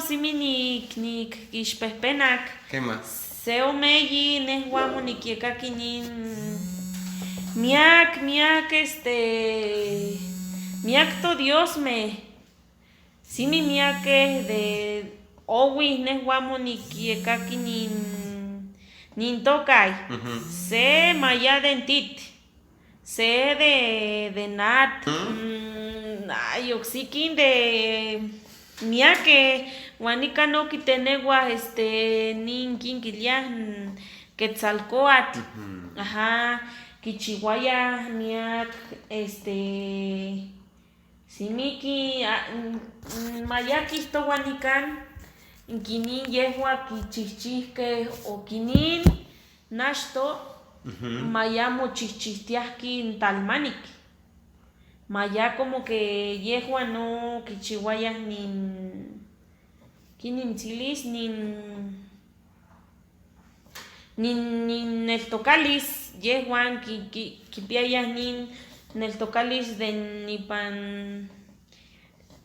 simi ni kixpehpenak. Quema. Se omeyi nehuamo nikiekaki nin miak miak to diosme. Simi miake de owi nehuamo nikiekaki nin tokay. Se maya dentit. Se de nat. Ay, oxikin de miake. Huanica no kitenegua nin kinkilia Quetzalcóatl. Ajá. Kichihuaya miak simiki mayaki to huanican inkinin yehua kichichihke o kinin nashto mayamo chichihtiahki talmanik. Maya como que yehua no kichihuaya kinin tzilis nin neltocalis yehuan kipiayah nin neltocalis de nipan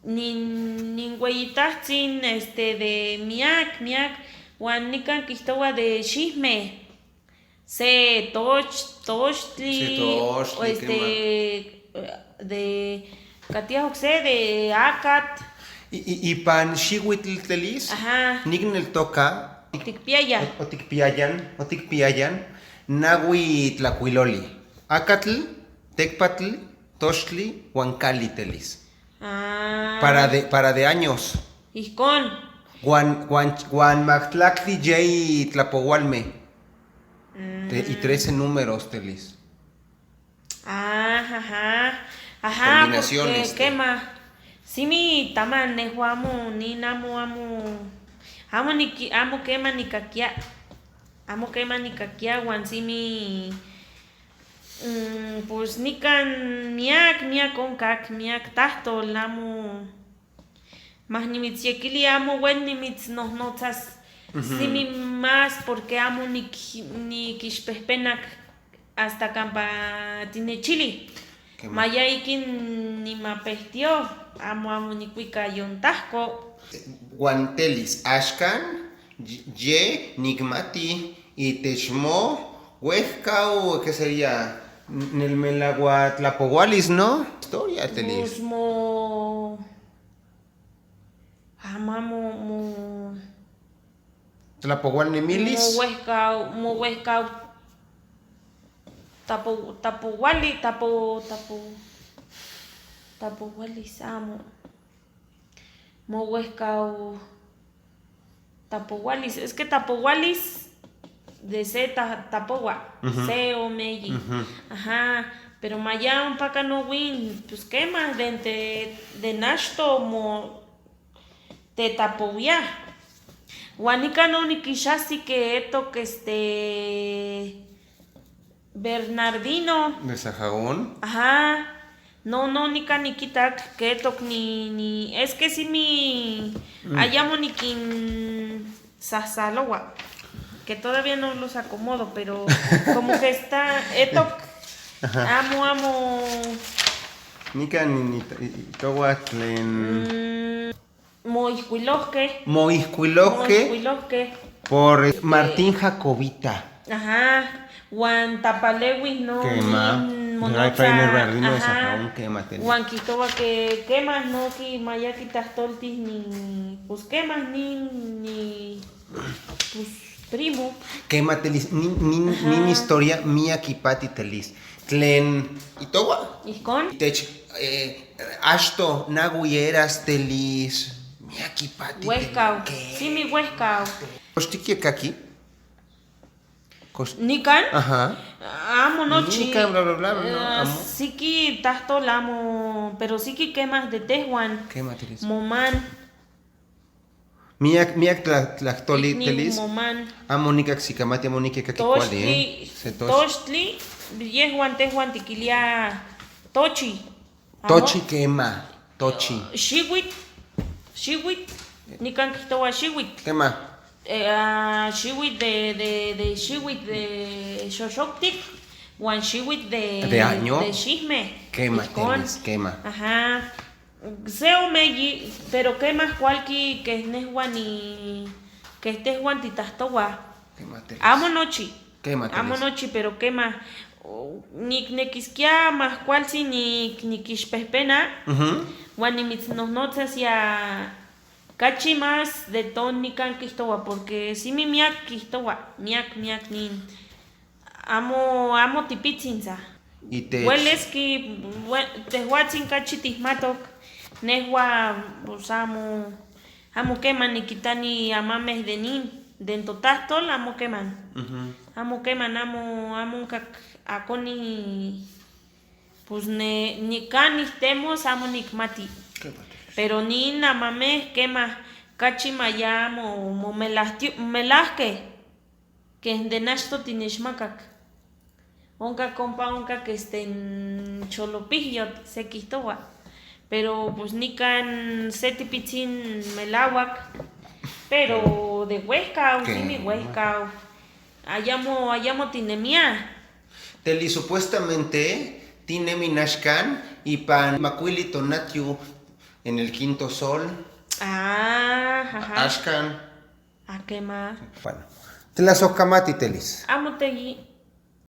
nin hueyitahtzin de miak huan nikan kihtowa de xihme se tochtli o de katiah okse de acat y pan xihuitl telis. Ajá. Nigneltoca Tikpiaya. Otikpiayan nahui tlacuiloli. Acatl, tecpatl, tochtli, huancali telis. Para de años. Ijkon. Juan Mactlactli Jay Tlapohualme. Y 13 números telis. Ajá. Combinaciones. Quema. Simi taman nehuamo amo quema nikakia. Amo quema nikakia huan simi pues nikan miak onkak miak tahtol amo mas nimitziekili amo wen nimitznojnotzas simi más porque amo nikixpehpenak hasta kampa tinechili. Maya ikin nimapehtio amo nikuika yontahko. Guantelis Ashkan, Ye, Nigmati, y Techmo, Huescau, ¿qué sería? Nelmelagua Tlapohualis, ¿no? Historia, Telis. Pues mo Tlapohual Nemilis. Mo Huescau Tapohualis amo. Mo Huescau Tapohualis. Es que Tapohualis de C Tapohua. C o Meyi. Ajá. Pero maya un paca no win. Pues qué más de Nashto mo te Tapohuia. Huanica no ni quishasi que esto que Bernardino. De Sahagún. Ajá. No, ni kitak, que tok ni. Es que si mi. Hayamo ni kin. Sasalowa. Que todavía no los acomodo, pero como que está. Etok. Amo. Nika ni Tohuatlen. Moiscuiloque. Por Martín Jacobita. Ajá. Juan Tapalewis, no. Quema. Bernardino de Sahagún, quema. Juan Quitoba que quemas, no, que maya quitas toltis ni. Pues quemas ni. Pues primo. Quema telis. Ni historia mía kipati telis. Tlen. ¿Itowa? ¿Ijkon? Tech. Ashto, Naguyeras telis. Mía kipati. Huescau. Sí, mi huescau. ¿Costiquiekaki? ¿Nikan? Ajá. Amo nochi. Nikan, bla, no, amo. Sí que tastol amo, pero sí que quemas de Tehuan. Quema telis. Moman. Miak tlachtoli telis. Moman. Amo nikak sikamati, amo nikak Tochtli. Tochtli. Yehuan Tehuan tiquilia Tochi. Tochi quema. Tochi. Shiwit. Nikan kitowa shiwit. Quema. Shiwit de shiwit de Xoxoctic. Juan shiwit de año. De Xisme. Quema telis, quema. Ajá. Seo meyi, pero qué más cualqui que es nesguani, que estés guantitastowa. Quema, Telis. Amo nochi. Quema, Telis. Amo nochi, pero qué más. Ni nequisquia más cual si ni quixpehpena. Guan ni mitznotnotzas ya cachi más de ton ni can quistowa, porque si mi miak quistowa, miak nin. Amo tipitzinsa. Y te... Hueles que tehuatzin cachi tismatok. Nehua, pues amo queman ni quitani amames de nin. Dentro tastol amo queman. Amo queman, amo aconi. Pues ni canis temos amo nikmati. Pero ni namame quema cachi mayamo mo melasque. Que es de nasto tinishmakak. Onca compa, onca que estén cholopillo se quistowa. Pero pues ni can setipitzin melawak. Pero de Huesca, sí mi Huesca. Ayamo tinemia. Teli, supuestamente tiene minashkan y pan macuili tonatiu en el quinto sol. Ajá. Ashkan. ¿A qué más? Bueno. Tlazocamati, Telis. Amo tegui.